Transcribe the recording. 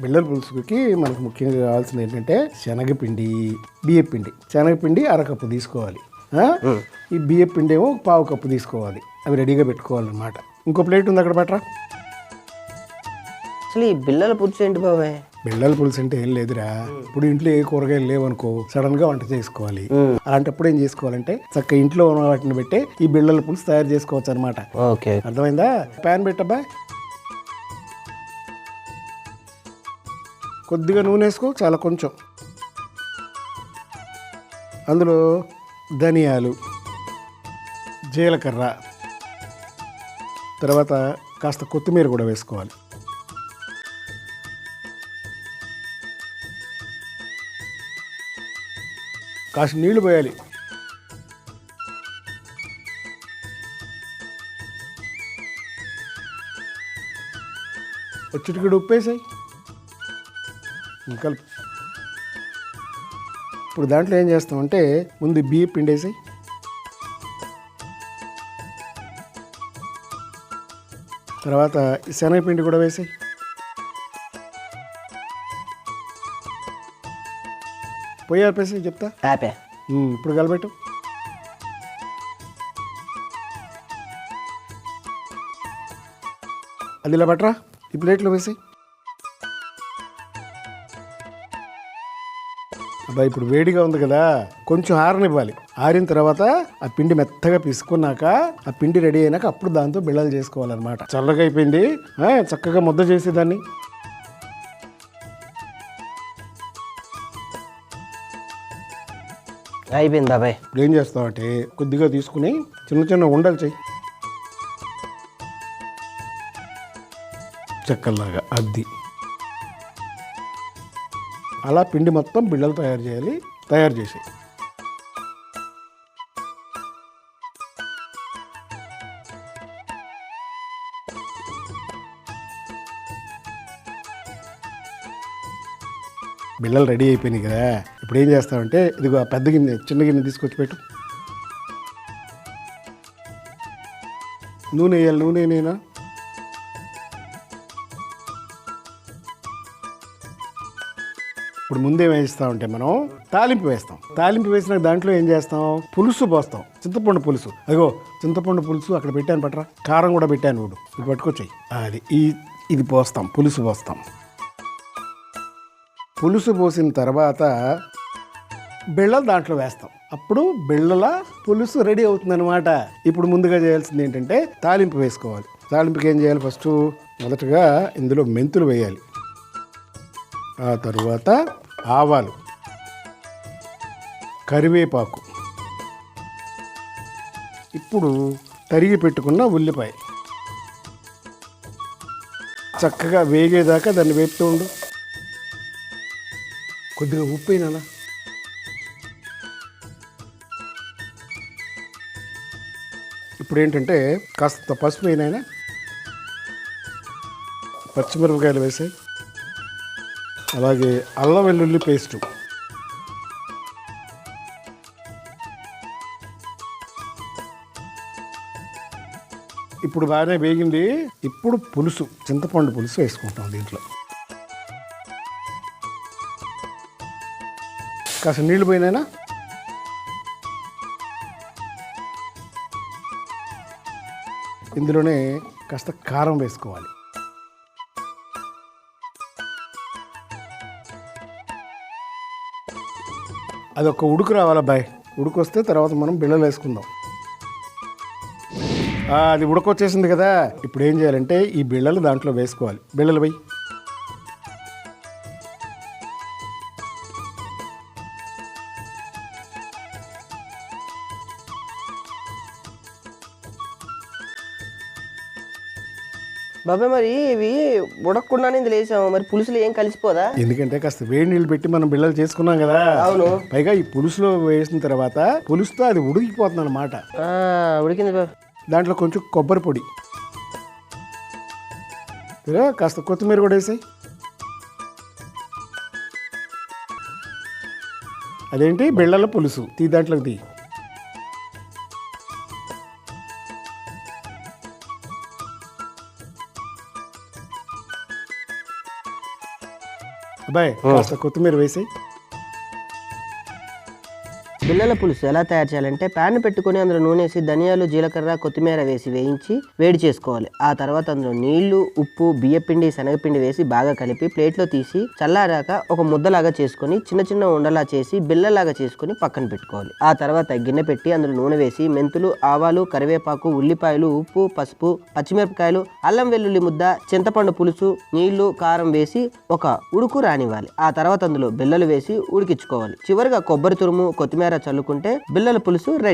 బిళ్ళల పులుసుకి మనకు ముఖ్యంగా కావాల్సింది ఏంటంటే శనగపిండి, బియ్యపిండి. శనగపిండి అరకప్పు తీసుకోవాలి. ఈ బియ్యపిండి ఏమో పావు కప్పు తీసుకోవాలి. అవి రెడీగా పెట్టుకోవాలన్నమాట. ఇంకో ప్లేట్ ఉంది అక్కడ పట్టరా. అసలు ఈ బిళ్ళల పులుసు ఏంటి బాబాయ్? బిళ్ళల పులుసు అంటే ఏం లేదురా, ఇప్పుడు ఇంట్లో ఏ కూరగాయలు లేవనుకో, సడన్ గా వంట చేసుకోవాలి. అలాంటప్పుడు ఏం చేసుకోవాలంటే చక్కగా ఇంట్లో ఉన్న వాటిని పెట్టే ఈ బిళ్ళల పులుసు తయారు చేసుకోవచ్చు అనమాట. అర్థమైందా? ప్యాన్ పెట్టబ్బా, కొద్దిగా నూనె వేసుకో, చాలా కొంచెం. అందులో ధనియాలు, జీలకర్ర, తర్వాత కాస్త కొత్తిమీర కూడా వేసుకోవాలి. కాస్త నీళ్లు పోయాలి. చిటికెడు ఉప్పేసాయి ఇంకా. ఇప్పుడు దాంట్లో ఏం చేస్తామంటే ముందు బియ్యం పిండేసాయి, తర్వాత శనగపిండి కూడా వేసాయి, పొయ్యి ఆపేసి చెప్తా. ఇప్పుడు కలబెట్టు. అది ఇలా పట్టరా, ఈ ప్లేట్లో వేసాయి. అబ్బాయి ఇప్పుడు వేడిగా ఉంది కదా, కొంచెం ఆరనివ్వాలి. ఆరిన తర్వాత ఆ పిండి మెత్తగా పిసుకున్నాక, ఆ పిండి రెడీ అయినాక అప్పుడు దాంతో బిళ్ళలు చేసుకోవాలన్నమాట. చల్లగా అయిపోయింది, చక్కగా ముద్ద చేసేదాన్ని. అయిపోయింది బాబాయ్. ఇప్పుడు ఏం చేస్తావంటే కొద్దిగా తీసుకుని చిన్న చిన్న ఉండలు చెయ్యి, చెక్కల్లాగా. అద్ది అలా పిండి మొత్తం బిళ్ళలు తయారు చేయాలి. తయారు చేసి బిళ్ళలు రెడీ అయిపోయినాయి కదా. ఇప్పుడు ఏం చేస్తామంటే ఇదిగో ఆ పెద్ద గిన్నె, చిన్న గిన్నె తీసుకొచ్చి పెట్టు. నూనె వేయాలి. నూనె నేనా ఇప్పుడు ముందేం వేస్తామంటే మనం తాలింపు వేస్తాం. తాలింపు వేసిన దాంట్లో ఏం చేస్తాం, పులుసు పోస్తాం. చింతపండు పులుసు. అదిగో చింతపండు పులుసు అక్కడ పెట్టాను పట్టరా. కారం కూడా పెట్టాను, ఇప్పుడు ఇది పట్టుకొచ్చాయి. అది ఇది పోస్తాం, పులుసు పోస్తాం. పులుసు పోసిన తర్వాత బిళ్ళలు దాంట్లో వేస్తాం. అప్పుడు బిళ్ళల పులుసు రెడీ అవుతుందన్నమాట. ఇప్పుడు ముందుగా చేయాల్సింది ఏంటంటే తాలింపు వేసుకోవాలి. తాలింపుకి ఏం చేయాలి, ఫస్ట్ మొదటగా ఇందులో మెంతులు వేయాలి, ఆ తరువాత ఆవాలు, కరివేపాకు, ఇప్పుడు తరిగి పెట్టుకున్న ఉల్లిపాయ. చక్కగా వేగేదాకా దాన్ని వేపుతూ ఉండు. కొద్దిగా ఉప్పు అయినా, ఇప్పుడు ఏంటంటే కాస్త పసుపు అయినా, పచ్చిమిరపకాయలు వేసాయి, అలాగే అల్లం వెల్లుల్లి పేస్టు, ఇప్పుడు బాగానే వేగింది. ఇప్పుడు పులుసు, చింతపండు పులుసు వేసుకుంటాం దీంట్లో. కాస్త నీళ్ళు పోయినాయినా, ఇందులోనే కాస్త కారం వేసుకోవాలి. అదొక ఉడుకు రావాలి అబ్బాయి. ఉడుకు వస్తే తర్వాత మనం బిళ్ళలు వేసుకుందాం. అది ఉడకొచ్చేసింది కదా. ఇప్పుడు ఏం చేయాలంటే ఈ బిళ్ళలు దాంట్లో వేసుకోవాలి. బిళ్ళలు పోయి బాబాయ్ మరి ఇవి ఉడకకుండానే ఇందులో వేసాము, మరి పులుసులో ఏం కలిసిపోదా? ఎందుకంటే కాస్త వేడి నీళ్ళు పెట్టి మనం బిళ్ళలు చేసుకున్నాం కదా. అవును. పైగా ఈ పులుసులో వేసిన తర్వాత పులుసుతో అది ఉడికిపోతుంది అన్నమాట. ఉడికింది బాబు. దాంట్లో కొంచెం కొబ్బరి పొడి, కాస్త కొత్తిమీర కూడా వేసాయి. అదేంటి బిళ్ళల పులుసు తీ, దాంట్లోకి తీ. అబ్బాయి కాస్త కొత్తిమీర వేసాయి. బిళ్ళల పులుసు ఎలా తయారు చేయాలంటే ప్యాన్ పెట్టుకొని అందులో నూనె వేసి ధనియాలు జీలకర్ర కొత్తిమీర వేసి వేయించి వేడి చేసుకోవాలి. ఆ తర్వాత అందులో నీళ్లు ఉప్పు బియ్యపిండి శనగపిండి వేసి బాగా కలిపి ప్లేట్లో తీసి చల్లారాక ఒక ముద్దలాగా చేసుకొని చిన్న చిన్న ఉండలా చేసి బిళ్ళలాగా చేసుకొని పక్కన పెట్టుకోవాలి. ఆ తర్వాత గిన్నె పెట్టి అందులో నూనె వేసి మెంతులు ఆవాలు కరివేపాకు ఉల్లిపాయలు ఉప్పు పసుపు పచ్చిమిరపకాయలు అల్లం వెల్లుల్లి ముద్ద చింతపండు పులుసు నీళ్లు కారం వేసి ఒక ఉడుకు రానివ్వాలి. ఆ తర్వాత అందులో బిళ్ళలు వేసి ఉడికించుకోవాలి. చివరిగా కొబ్బరి తురుము కొత్తిమీర చల్లుకుంటే బిళ్ళల పులుసు రెడీ.